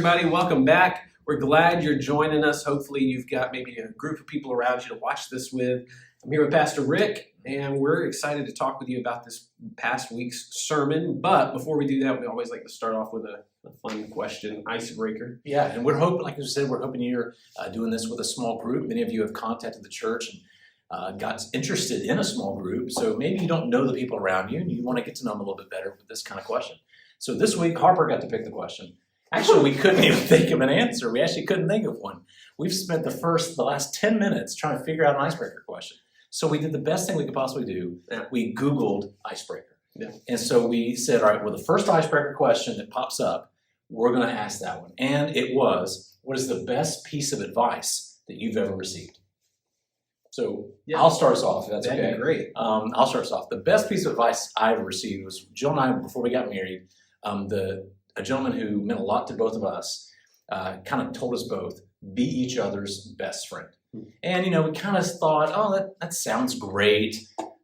everybody. Welcome back. We're glad you're joining us. Hopefully you've got maybe a group of people around you to watch this with. I'm here with Pastor Rick, and we're excited to talk with you about this past week's sermon. But before we do that, we always like to start off with a fun question, icebreaker. Yeah, and we're hoping, like you said, we're hoping you're doing this with a small group. Many of you have contacted the church and got interested in a small group. So maybe you don't know the people around you and you want to get to know them a little bit better with this kind of question. So this week, Harper got to pick the question. Actually, we couldn't even think of an answer. We actually couldn't think of one. We've spent the last 10 minutes trying to figure out an icebreaker question. So we did the best thing we could possibly do. Yeah. We Googled icebreaker. Yeah. And so we said, all right, well, the first icebreaker question that pops up, we're going to ask that one. And it was, what is the best piece of advice that you've ever received? So yeah. I'll start us off, if that's okay. That'd be great. I'll start us off. The best piece of advice I ever received was Jill and I, before we got married, a gentleman who meant a lot to both of us kind of told us both, be each other's best friend. And, we kind of thought, oh, that sounds great.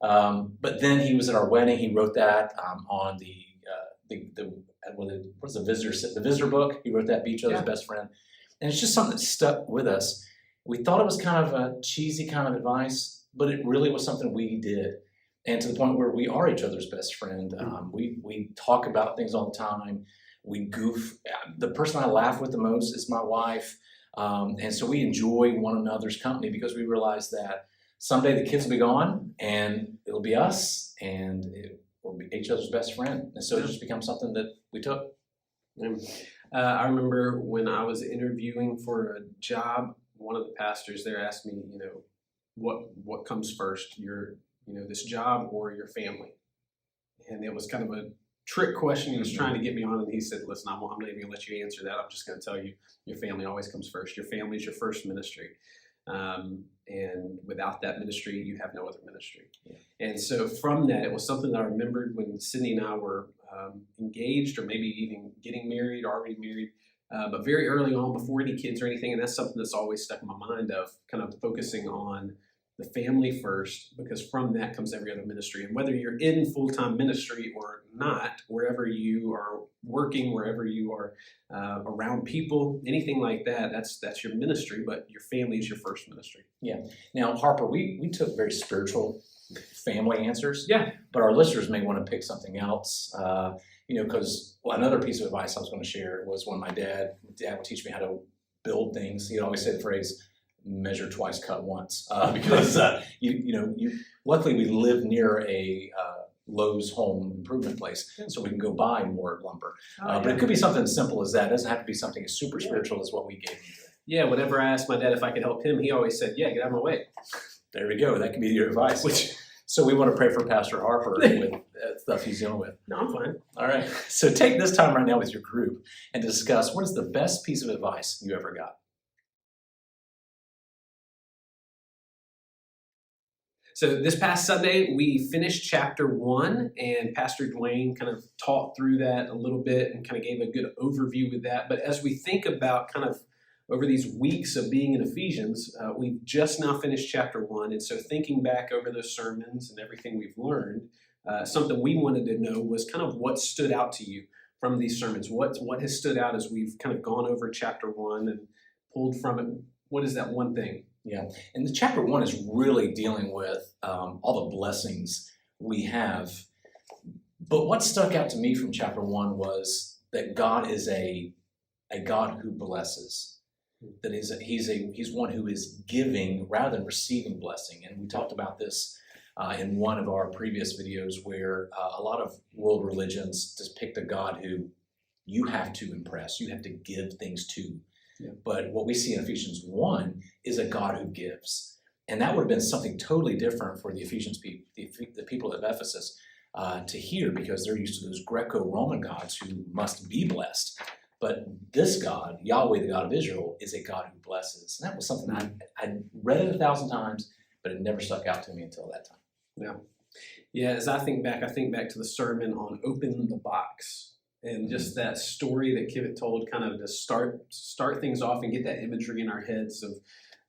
But then he was at our wedding. He wrote that on what's the visitor book? He wrote that, be each other's best friend. And it's just something that stuck with us. We thought it was kind of a cheesy kind of advice, but it really was something we did. And to the point where we are each other's best friend. We talk about things all the time. We goof. The person I laugh with the most is my wife. And so we enjoy one another's company because we realize that someday the kids will be gone and it'll be us and we'll be each other's best friend. And so it just becomes something that we took. I remember when I was interviewing for a job, one of the pastors there asked me, what comes first, this job or your family? And it was kind of a trick question he was trying to get me on, and he said, listen, I'm not even going to let you answer that. I'm just going to tell you, your family always comes first. Your family is your first ministry. And without that ministry, you have no other ministry. Yeah. And so from that, it was something that I remembered when Sydney and I were engaged, or maybe even getting married, already married, but very early on, before any kids or anything. And that's something that's always stuck in my mind, of kind of focusing on the family first, because from that comes every other ministry. And whether you're in full-time ministry or not, wherever you are working, wherever you are around people, anything like that, that's your ministry, but your family is your first ministry. Yeah. Now, Harper, we took very spiritual family answers. Yeah. But our listeners may want to pick something else, because another piece of advice I was going to share was when my dad would teach me how to build things. He'd always say the phrase, measure twice, cut once, because luckily we live near a Lowe's home improvement place, so we can go buy more lumber. But it could be something as simple as that. It doesn't have to be something as super spiritual as what we gave him today. Yeah, whenever I asked my dad if I could help him, he always said, yeah, get out of my way. There we go. That could be your advice. So we want to pray for Pastor Harper with stuff he's dealing with. No, I'm fine. All right. So take this time right now with your group and discuss, what is the best piece of advice you ever got? So this past Sunday, we finished chapter 1, and Pastor Dwayne kind of taught through that a little bit and kind of gave a good overview with that. But as we think about kind of over these weeks of being in Ephesians, we've just now finished chapter 1. And so thinking back over those sermons and everything we've learned, something we wanted to know was kind of what stood out to you from these sermons. What has stood out as we've kind of gone over chapter 1 and pulled from it? What is that one thing? Yeah, and the chapter 1 is really dealing with all the blessings we have. But what stuck out to me from chapter 1 was that God is a God who blesses. That he's one who is giving rather than receiving blessing. And we talked about this in one of our previous videos, where a lot of world religions depict a God who you have to impress, you have to give things to. Yeah. But what we see in Ephesians 1 is a God who gives. And that would have been something totally different for the Ephesians people, the people of Ephesus, to hear, because they're used to those Greco-Roman gods who must be blessed. But this God, Yahweh, the God of Israel, is a God who blesses. And that was something I read it 1,000 times, but it never stuck out to me until that time. Yeah. Yeah, as I think back to the sermon on Open the Box. And just that story that Kivit told, kind of to start things off and get that imagery in our heads of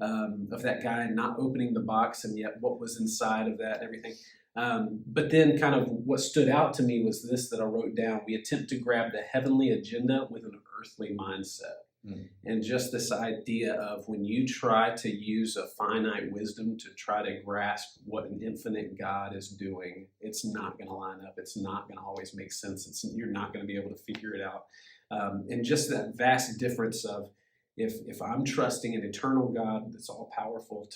that guy not opening the box, and yet what was inside of that and everything. But then kind of what stood out to me was this that I wrote down. We attempt to grab the heavenly agenda with an earthly mindset. And just this idea of when you try to use a finite wisdom to try to grasp what an infinite God is doing, it's not going to line up. It's not going to always make sense. You're not going to be able to figure it out. And just that vast difference of if I'm trusting an eternal God that's all powerful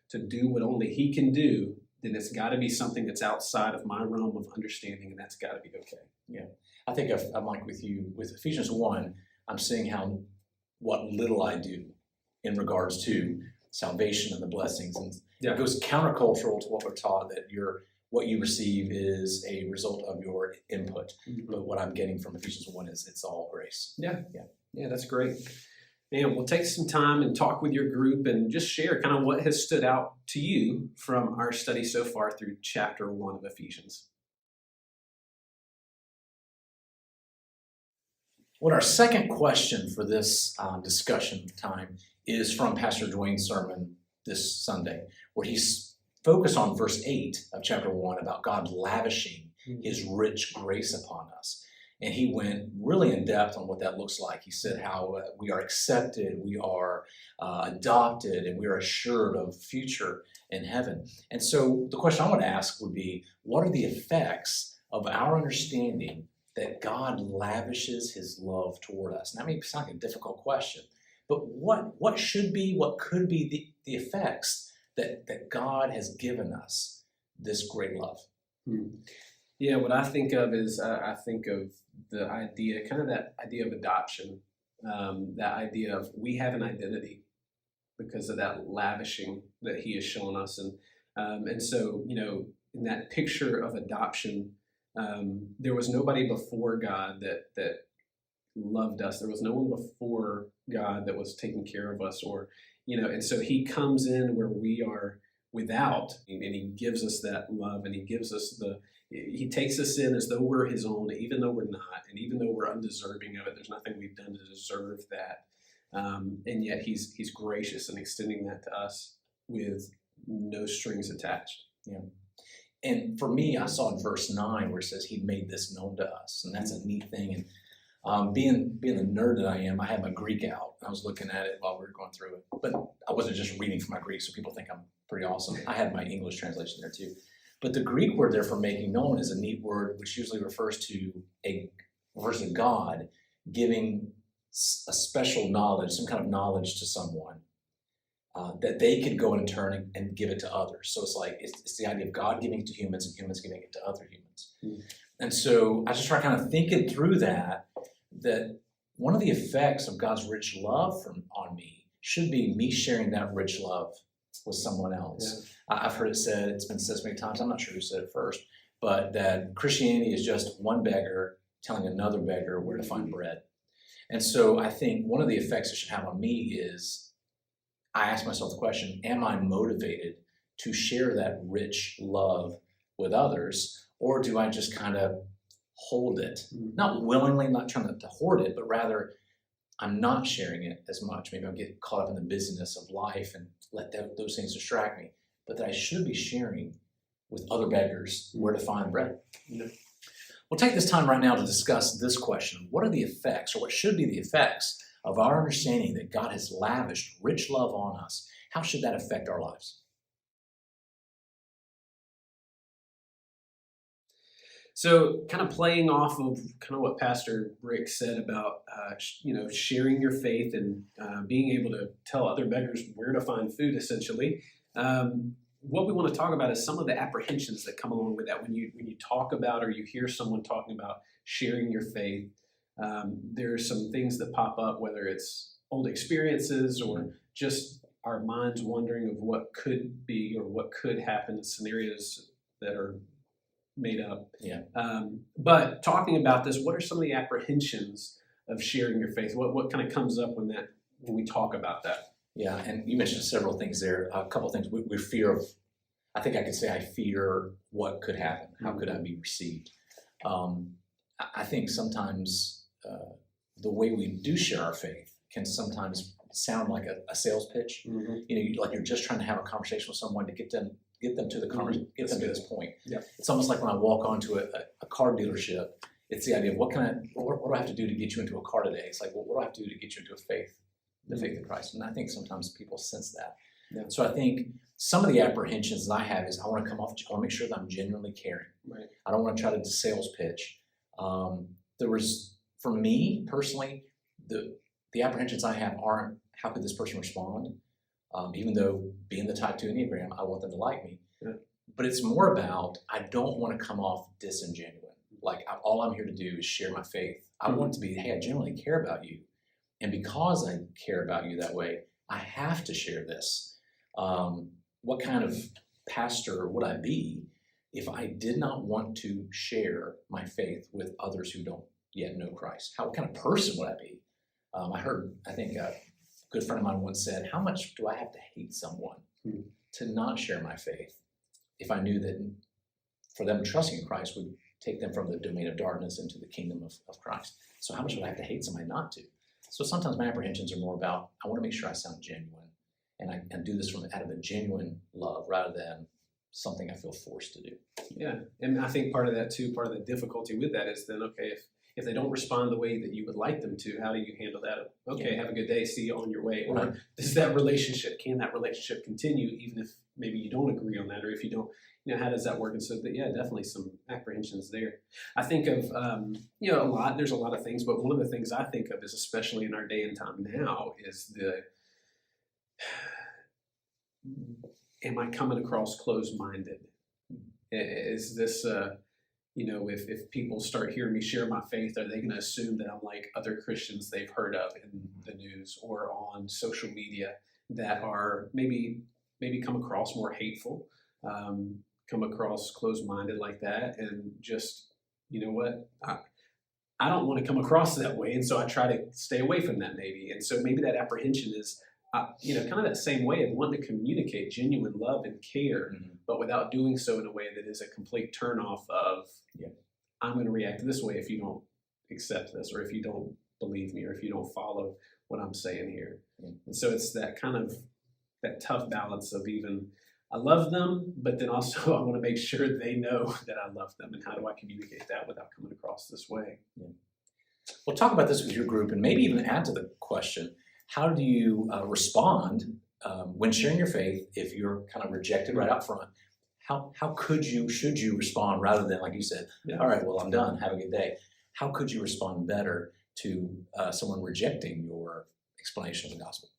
to do what only He can do, then it's got to be something that's outside of my realm of understanding, and that's got to be okay. Yeah, I think I'm like with you with Ephesians 1. I'm seeing what little I do in regards to salvation and the blessings, and it goes countercultural to what we're taught, that what you receive is a result of your input. But what I'm getting from Ephesians 1 is it's all grace. Yeah, that's great. And we'll take some time and talk with your group and just share kind of what has stood out to you from our study so far through chapter 1 of Ephesians. Well, our second question for this discussion time is from Pastor Dwayne's sermon this Sunday, where he's focused on verse 8 of chapter 1 about God lavishing His rich grace upon us. And he went really in depth on what that looks like. He said how we are accepted, we are adopted, and we are assured of future in heaven. And so the question I want to ask would be, what are the effects of our understanding that God lavishes His love toward us? Now, that may sound like a difficult question, but what should be, what could be the effects that God has given us this great love? Yeah, what I think of is I think of the idea, kind of that idea of adoption, that idea of we have an identity because of that lavishing that He has shown us. And so, in that picture of adoption, there was nobody before God that loved us. There was no one before God that was taking care of us, and so He comes in where we are without, and He gives us that love, and He gives us He takes us in as though we're His own, even though we're not, and even though we're undeserving of it. There's nothing we've done to deserve that, and yet He's gracious in extending that to us with no strings attached. Yeah. And for me, I saw in verse 9 where it says He made this known to us, and that's a neat thing. And being the nerd that I am, I had my Greek out. I was looking at it while we were going through it, but I wasn't just reading from my Greek, so people think I'm pretty awesome. I had my English translation there too. But the Greek word there for making known is a neat word, which usually refers to God giving a special knowledge, some kind of knowledge to someone that they could go in turn and give it to others. So it's the idea of God giving it to humans and humans giving it to other humans. And so I just try kind of thinking through that one of the effects of God's rich love on me should be me sharing that rich love with someone else. Yeah. I've heard it said, it's been said so many times, I'm not sure who said it first, but that Christianity is just one beggar telling another beggar where to find bread. And so I think one of the effects it should have on me is I ask myself the question, am I motivated to share that rich love with others, or do I just kind of hold it? Not willingly, not trying to hoard it, but rather I'm not sharing it as much. Maybe I'll get caught up in the busyness of life and let those things distract me. But that I should be sharing with other beggars where to find bread. Yeah. We'll take this time right now to discuss this question. What are the effects, or what should be the effects, of our understanding that God has lavished rich love on us? How should that affect our lives? So kind of playing off of kind of what Pastor Rick said about, sharing your faith and being able to tell other beggars where to find food, essentially. What we want to talk about is some of the apprehensions that come along with that. When you talk about, or you hear someone talking about sharing your faith, there are some things that pop up, whether it's old experiences or just our minds wondering of what could be or what could happen in scenarios that are made up. Yeah. But talking about this, what are some of the apprehensions of sharing your faith? What kind of comes up when we talk about that? Yeah, and you mentioned several things there. A couple of things. We fear of, I think I could say I fear what could happen. How could I be received? I think sometimes the way we do share our faith can sometimes sound like a sales pitch. Mm-hmm. Like you're just trying to have a conversation with someone to get them to the conversation, get them to this point. Yeah. It's almost like when I walk onto a car dealership, it's the idea of what do I have to do to get you into a car today? It's like, well, what do I have to do to get you into a faith the faith of Christ. And I think sometimes people sense that. Yeah. So I think some of the apprehensions that I have is I want to want to make sure that I'm genuinely caring. Right. I don't want to try to sales pitch. For me personally, the apprehensions I have aren't how could this person respond, even though being the type 2 Enneagram, I want them to like me. Yeah. But it's more about I don't want to come off disingenuous. Like all I'm here to do is share my faith. I want it to be, hey, I genuinely care about you. And because I care about you that way, I have to share this. What kind of pastor would I be if I did not want to share my faith with others who don't yet know Christ? What kind of person would I be? I think a good friend of mine once said, how much do I have to hate someone to not share my faith if I knew that for them trusting in Christ would take them from the domain of darkness into the kingdom of Christ? So how much would I have to hate somebody not to? So sometimes my apprehensions are more about, I want to make sure I sound genuine and I do this out of a genuine love rather than something I feel forced to do. Yeah, and I think part of that too, part of the difficulty with that is then, okay, if they don't respond the way that you would like them to, how do you handle that? Okay, have a good day, see you on your way. Or can that relationship continue even if maybe you don't agree on that, or if you don't, how does that work? And so, definitely some apprehensions there. I think of, there's a lot of things, but one of the things I think of is, especially in our day and time now, is am I coming across closed-minded? Is this, if people start hearing me share my faith, are they going to assume that I'm like other Christians they've heard of in the news or on social media that are maybe come across more hateful, come across closed-minded like that, and just, I don't want to come across that way, and so I try to stay away from that maybe. And so maybe that apprehension is, kind of that same way of wanting to communicate genuine love and care, but without doing so in a way that is a complete turnoff of, I'm going to react this way if you don't accept this, or if you don't believe me, or if you don't follow what I'm saying here. And so it's that kind of that tough balance of even, I love them, but then also I want to make sure they know that I love them, and how do I communicate that without coming across this way? Well, talk about this with your group, and maybe even add to the question, how do you respond when sharing your faith if you're kind of rejected right up front? How should you respond rather than, like you said, all right, well, I'm done, have a good day. How could you respond better to someone rejecting your explanation of the gospel?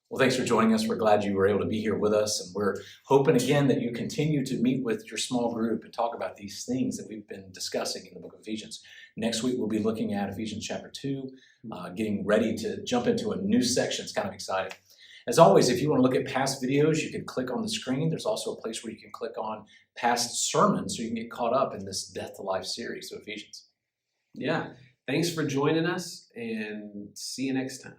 Well, thanks for joining us. We're glad you were able to be here with us, and we're hoping again that you continue to meet with your small group and talk about these things that we've been discussing in the book of Ephesians. Next week, we'll be looking at Ephesians chapter 2, getting ready to jump into a new section. It's kind of exciting. As always, if you want to look at past videos, you can click on the screen. There's also a place where you can click on past sermons so you can get caught up in this Death to Life series of Ephesians. Yeah, thanks for joining us, and see you next time.